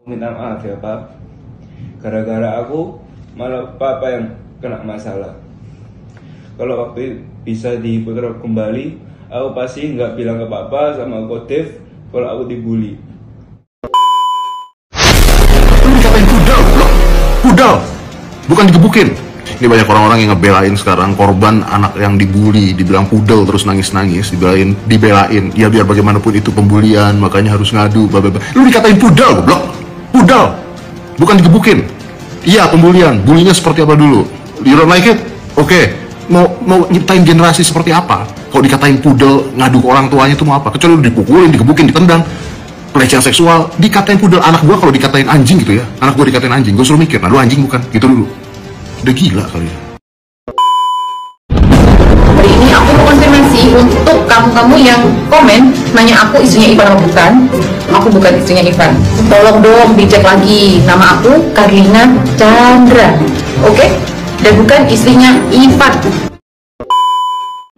Minta maaf ya Pak, gara-gara aku malah Papa yang kena masalah. Kalau waktu bisa diputar kembali, aku pasti nggak bilang ke Papa sama Kodev kalau aku dibully. Lu dikatain pudal, bro. Pudal, bukan digebukin. Ini banyak orang-orang yang ngebelain sekarang korban anak yang dibully, dibilang pudel terus nangis-nangis, dibelain. Ya biar bagaimanapun itu pembulian, makanya harus ngadu. Lu dikatain pudal, goblok. Pudal, bukan digebukin. Iya, pembulian. Bulinya seperti apa dulu? You don't like it? Oke. Mau nyiptain generasi seperti apa? Kalau dikatain pudel, ngadu ke orang tuanya itu mau apa? Kecuali lu dipukulin, digebukin, ditendang, pelecehan seksual. Dikatain pudel, anak gua kalau dikatain anjing gitu ya, anak gua dikatain anjing, gua suruh mikir, nah lu anjing bukan? Gitu dulu. Udah gila kali ya. Hari ini aku mau konfirmasi untuk kamu-kamu yang komen nanya aku istrinya Ivan atau bukan. Aku bukan istrinya Ivan. Tolong dong dicek lagi, nama aku Karlina Chandra, oke? Dan bukan istrinya Ivan.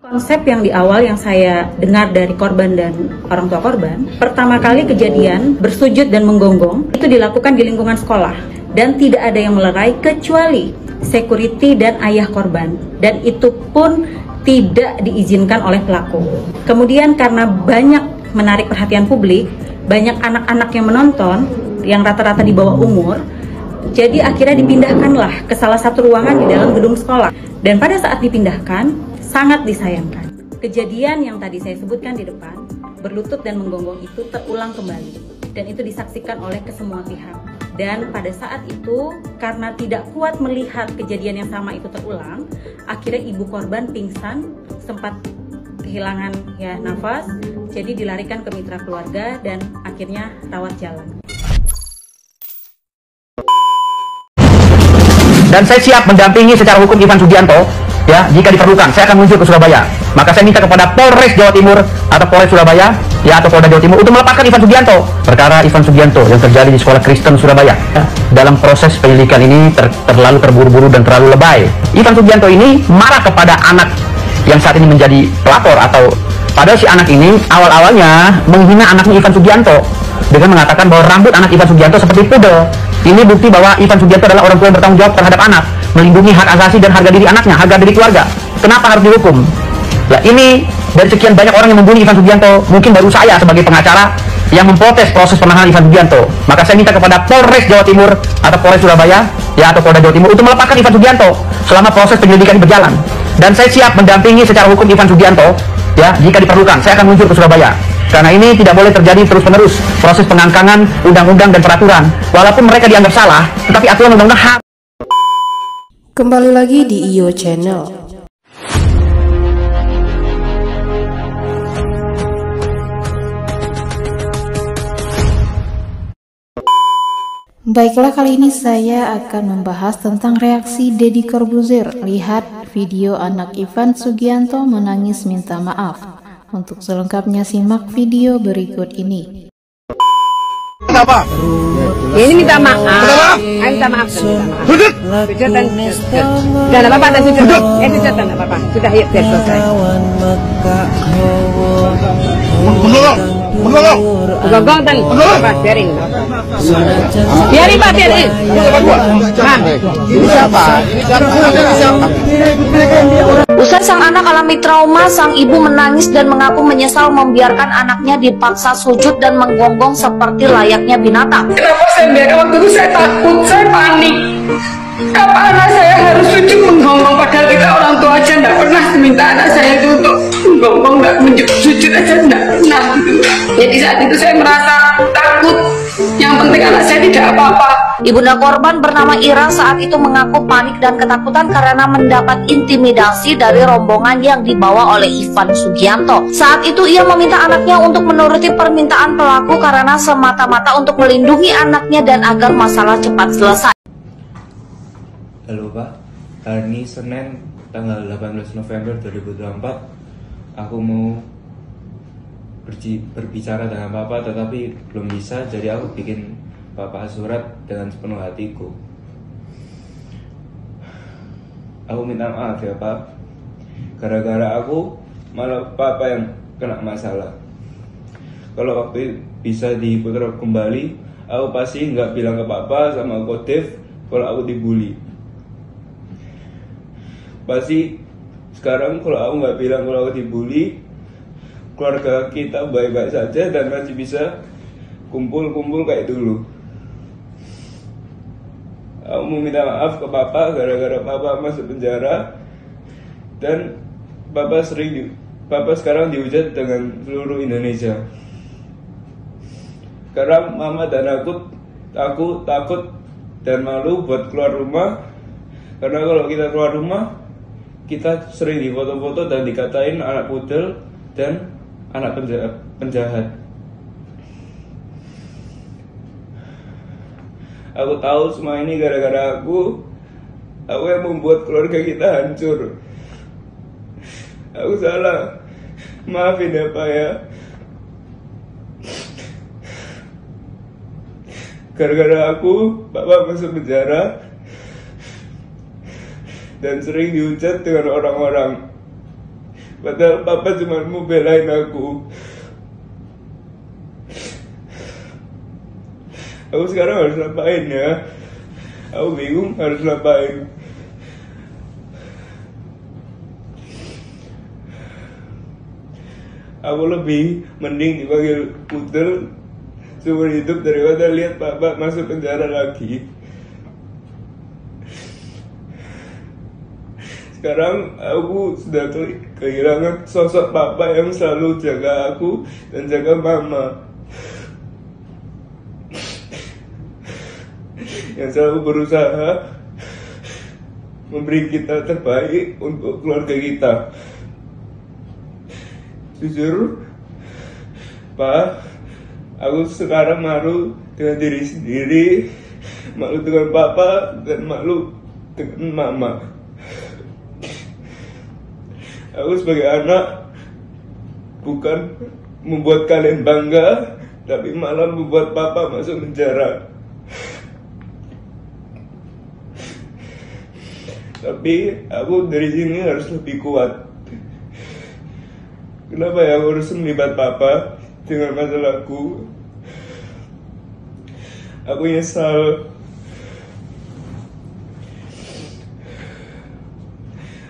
Konsep yang di awal yang saya dengar dari korban dan orang tua korban, pertama kali kejadian bersujud dan menggonggong itu dilakukan di lingkungan sekolah dan tidak ada yang melerai kecuali security dan ayah korban, dan itu pun tidak diizinkan oleh pelaku. Kemudian karena banyak menarik perhatian publik, banyak anak-anak yang menonton yang rata-rata di bawah umur, jadi akhirnya dipindahkanlah ke salah satu ruangan di dalam gedung sekolah. Dan pada saat dipindahkan, sangat disayangkan, kejadian yang tadi saya sebutkan di depan, berlutut dan menggonggong itu terulang kembali, dan itu disaksikan oleh kesemua pihak. Dan pada saat itu, karena tidak kuat melihat kejadian yang sama itu terulang, akhirnya ibu korban pingsan, sempat kehilangan nafas, jadi dilarikan ke mitra keluarga dan akhirnya rawat jalan. Dan saya siap mendampingi secara hukum Ivan Sugianto, ya, jika diperlukan. Saya akan menuju ke Surabaya. Maka saya minta kepada Polres Jawa Timur atau Polres Surabaya, ya, atau Polda Jawa Timur untuk melepaskan Ivan Sugianto. Perkara Ivan Sugianto yang terjadi di Sekolah Kristen Surabaya. Dalam proses penyelidikan ini terlalu terburu-buru dan terlalu lebay. Ivan Sugianto ini marah kepada anak yang saat ini menjadi pelapor, atau padahal si anak ini awal-awalnya menghina anaknya Ivan Sugianto dengan mengatakan bahwa rambut anak Ivan Sugianto seperti pudel. Ini bukti bahwa Ivan Sugianto adalah orang tua yang bertanggung jawab terhadap anak, melindungi hak asasi dan harga diri anaknya, harga diri keluarga. Kenapa harus dihukum? Ya, ini dari sekian banyak orang yang membunuh Ivan Sugianto, mungkin baru saya sebagai pengacara yang memprotes proses penahanan Ivan Sugianto. Maka saya minta kepada Polres Jawa Timur atau Polres Surabaya, ya, atau Polda Jawa Timur untuk melepaskan Ivan Sugianto selama proses penyelidikan berjalan. Dan saya siap mendampingi secara hukum Ivan Sugianto, ya, jika diperlukan. Saya akan menuju ke Surabaya. Karena ini tidak boleh terjadi terus-menerus proses pengangkangan undang-undang dan peraturan. Walaupun mereka dianggap salah, tetapi aturan undang-undang hak. Kembali lagi di IO Channel. Baiklah, kali ini saya akan membahas tentang reaksi Deddy Corbuzier. Lihat video anak Ivan Sugianto menangis minta maaf. Untuk selengkapnya simak video berikut ini. Kenapa? Ya, ini minta maaf. Ayo minta maaf. Sujud! Sujud dan sujud. Jangan apa-apa, dan sujud. Sujud dan apa-apa. Sudah, yuk, biar selesai. Menggogong dan apa, biarin. Biarin, Pak, biarin. Ini siapa? Usai sang anak alami trauma, sang ibu menangis dan mengaku menyesal membiarkan anaknya dipaksa sujud dan menggonggong seperti layaknya binatang. Kenapa saya biarkan? Waktu itu saya takut, saya panik. Kenapa anak saya harus sujud menggonggong, padahal kita orang tua aja tidak pernah meminta anak saya itu untuk menggonggong, nggak sujud aja tidak pernah gitu. Jadi saat itu saya merasa takut. Yang penting anak saya tidak apa-apa. Ibunda korban bernama Ira saat itu mengaku panik dan ketakutan karena mendapat intimidasi dari rombongan yang dibawa oleh Ivan Sugianto. Saat itu ia meminta anaknya untuk menuruti permintaan pelaku karena semata-mata untuk melindungi anaknya dan agar masalah cepat selesai. Halo Pak, hari ini Senin tanggal 18 November 2024. Aku mau berbicara dengan Papa tetapi belum bisa, jadi aku bikin Papa surat dengan sepenuh hatiku. Aku minta maaf ya Pak, gara-gara aku malah Papa yang kena masalah. Kalau waktu bisa diputar kembali, aku pasti nggak bilang ke papa sama Kodev kalau aku dibully. Pasti sekarang kalau aku nggak bilang kalau aku dibully, keluarga kita baik-baik saja dan masih bisa kumpul-kumpul kayak dulu. Aku mau minta maaf ke papa gara-gara papa masuk penjara dan papa sekarang dihujat dengan seluruh Indonesia. Sekarang mama dan aku takut dan malu buat keluar rumah, karena kalau kita keluar rumah kita sering difoto-foto dan dikatain anak pudel dan anak penjahat. Aku tahu semua ini gara-gara aku yang membuat keluarga kita hancur. Aku salah, maafin ya Pak ya. Gara-gara aku, Bapak masuk penjara dan sering dihujat dengan orang-orang. Padahal Papa cuma mau belain aku. Aku sekarang harus ngapain ya? Aku bingung harus ngapain. Aku lebih mending dipanggil pudel seumur hidup daripada lihat Papa masuk penjara lagi. Sekarang aku sudah kehilangan sosok Papa yang selalu jaga aku dan jaga Mama, yang selalu berusaha memberi kita terbaik untuk keluarga kita. Jujur, Pak, aku sekarang malu dengan diri sendiri, malu dengan Papa, dan malu dengan Mama. Aku sebagai anak bukan membuat kalian bangga, tapi malah membuat Papa masuk penjara. Tapi aku dari sini harus lebih kuat. Kenapa ya aku harus melibat Papa dengan masalahku? Aku nyesal.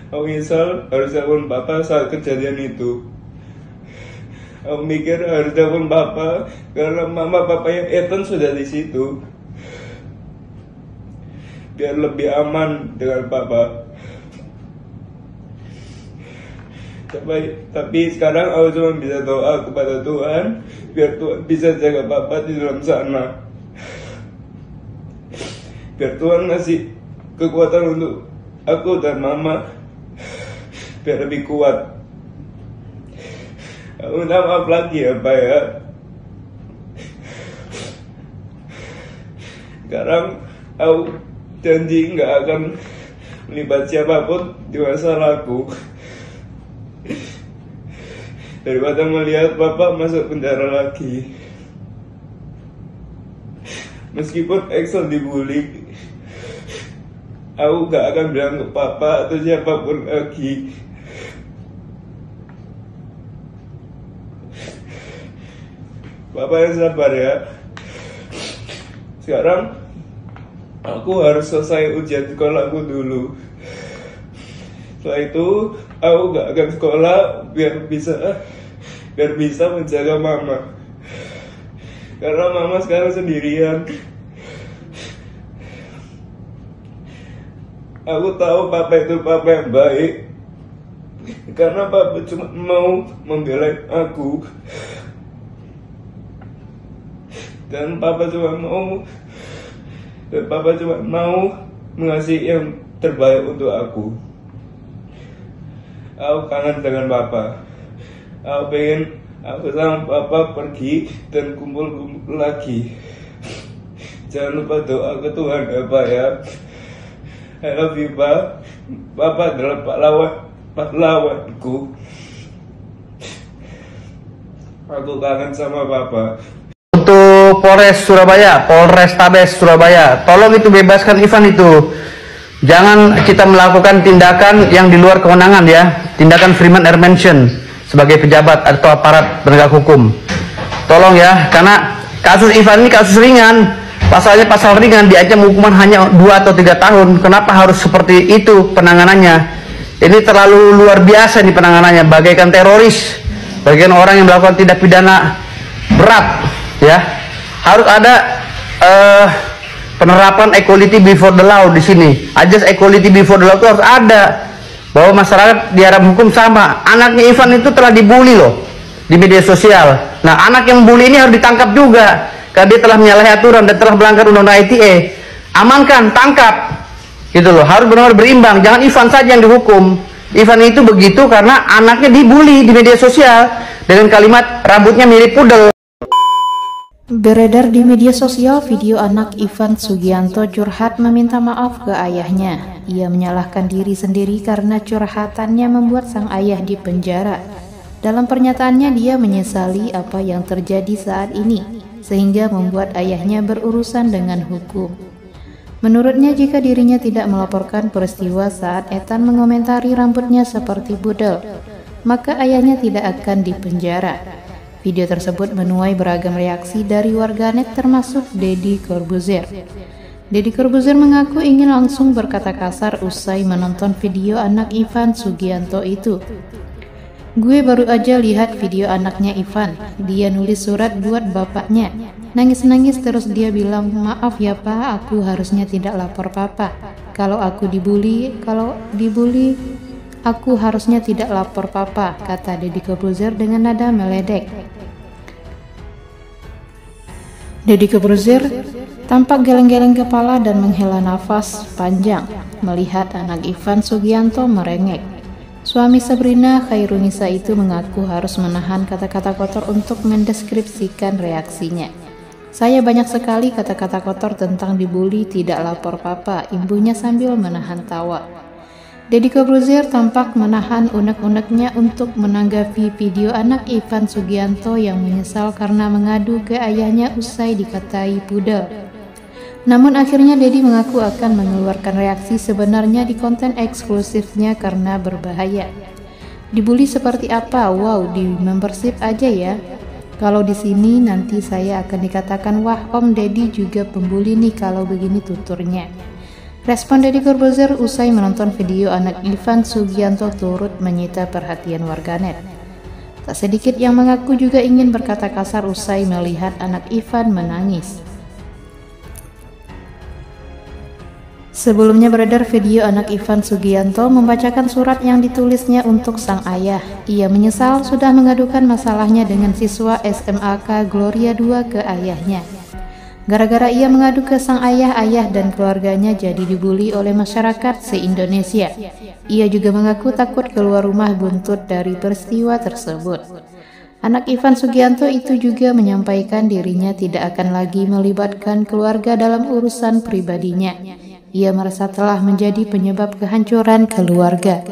Aku nyesal harus telepon Papa saat kejadian itu. Aku mikir harus telepon Papa karena Mama Papanya Ethan sudah di situ, biar lebih aman dengan Papa. Tapi sekarang aku cuma bisa doa kepada Tuhan biar Tuhan bisa jaga Papa di dalam sana, biar Tuhan ngasih kekuatan untuk aku dan Mama biar lebih kuat. Aku minta maaf lagi ya Pak ya. Sekarang aku janji nggak akan melibat siapapun di masalahku, daripada melihat Papa masuk penjara lagi. Meskipun Excel dibully, aku gak akan bilang ke Papa atau siapapun lagi. Papa yang sabar ya. Sekarang aku harus selesai ujian sekolahku dulu. Setelah itu aku gak akan sekolah biar bisa menjaga Mama, karena Mama sekarang sendirian. Aku tahu Papa itu Papa yang baik, karena Papa cuma mau membela aku, dan Papa cuma mau mengasih yang terbaik untuk aku. Aku kangen dengan Papa. Aku pengen aku sama Papa pergi dan kumpul-kumpul lagi. Jangan lupa doa ke Tuhan ya Pak ya. I love you Pak. Papa adalah pahlawanku. Aku kangen sama Papa. Untuk Polres Surabaya, Polrestabes Surabaya, tolong itu bebaskan Ivan itu. Jangan kita melakukan tindakan yang di luar kewenangan ya, tindakan Freeman Air Mansion sebagai pejabat atau aparat penegak hukum. Tolong ya, karena Kasus Ivan ini kasus ringan, pasalnya pasal ringan, diancam hukuman hanya 2 atau 3 tahun. Kenapa harus seperti itu penanganannya? Ini terlalu luar biasa nih penanganannya, bagaikan teroris, bagaikan orang yang melakukan tindak pidana berat, ya. Harus ada penerapan equality before the law di sini. Ajas equality before the law itu harus ada, bahwa masyarakat di hadapan hukum sama. Anaknya Ivan itu telah dibully loh di media sosial. Nah, anak yang bully ini harus ditangkap juga karena dia telah menyalahi aturan dan telah melanggar undang-undang ITE. Amankan, tangkap, gitu loh. Harus benar-benar berimbang. Jangan Ivan saja yang dihukum. Ivan itu begitu karena anaknya dibully di media sosial dengan kalimat rambutnya mirip pudel. Beredar di media sosial video anak Ivan Sugianto curhat meminta maaf ke ayahnya. Ia menyalahkan diri sendiri karena curhatannya membuat sang ayah dipenjara. Dalam pernyataannya dia menyesali apa yang terjadi saat ini, sehingga membuat ayahnya berurusan dengan hukum. Menurutnya jika dirinya tidak melaporkan peristiwa saat Ethan mengomentari rambutnya seperti budel, maka ayahnya tidak akan dipenjara. Video tersebut menuai beragam reaksi dari warganet termasuk Deddy Corbuzier. Deddy Corbuzier mengaku ingin langsung berkata kasar usai menonton video anak Ivan Sugianto itu. Gue baru aja lihat video anaknya Ivan, dia nulis surat buat bapaknya. Nangis-nangis terus dia bilang, maaf ya pak, aku harusnya tidak lapor papa. Kalau dibully, aku harusnya tidak lapor papa, kata Deddy Corbuzier dengan nada meledek. Deddy Corbuzier tampak geleng-geleng kepala dan menghela nafas panjang melihat anak Ivan Sugianto merengek. Suami Sabrina Khairunisa itu mengaku harus menahan kata-kata kotor untuk mendeskripsikan reaksinya. Saya banyak sekali kata-kata kotor tentang dibully, tidak lapor papa, imbuhnya sambil menahan tawa. Deddy Corbuzier tampak menahan unek-uneknya untuk menanggapi video anak Ivan Sugianto yang menyesal karena mengadu ke ayahnya usai dikatai pudel. Namun akhirnya Deddy mengaku akan mengeluarkan reaksi sebenarnya di konten eksklusifnya karena berbahaya. Dibully seperti apa? Wow, di membership aja ya. Kalau di sini nanti saya akan dikatakan, wah Om Deddy juga pembuli nih kalau begini tuturnya. Respon Deddy Corbuzier usai menonton video anak Ivan Sugianto turut menyita perhatian warganet. Tak sedikit yang mengaku juga ingin berkata kasar usai melihat anak Ivan menangis. Sebelumnya beredar video anak Ivan Sugianto membacakan surat yang ditulisnya untuk sang ayah. Ia menyesal sudah mengadukan masalahnya dengan siswa SMAK Gloria 2 ke ayahnya. Gara-gara ia mengadu ke sang ayah dan keluarganya jadi dibully oleh masyarakat se-Indonesia. Ia juga mengaku takut keluar rumah buntut dari peristiwa tersebut. Anak Ivan Sugianto itu juga menyampaikan dirinya tidak akan lagi melibatkan keluarga dalam urusan pribadinya. Ia merasa telah menjadi penyebab kehancuran keluarga.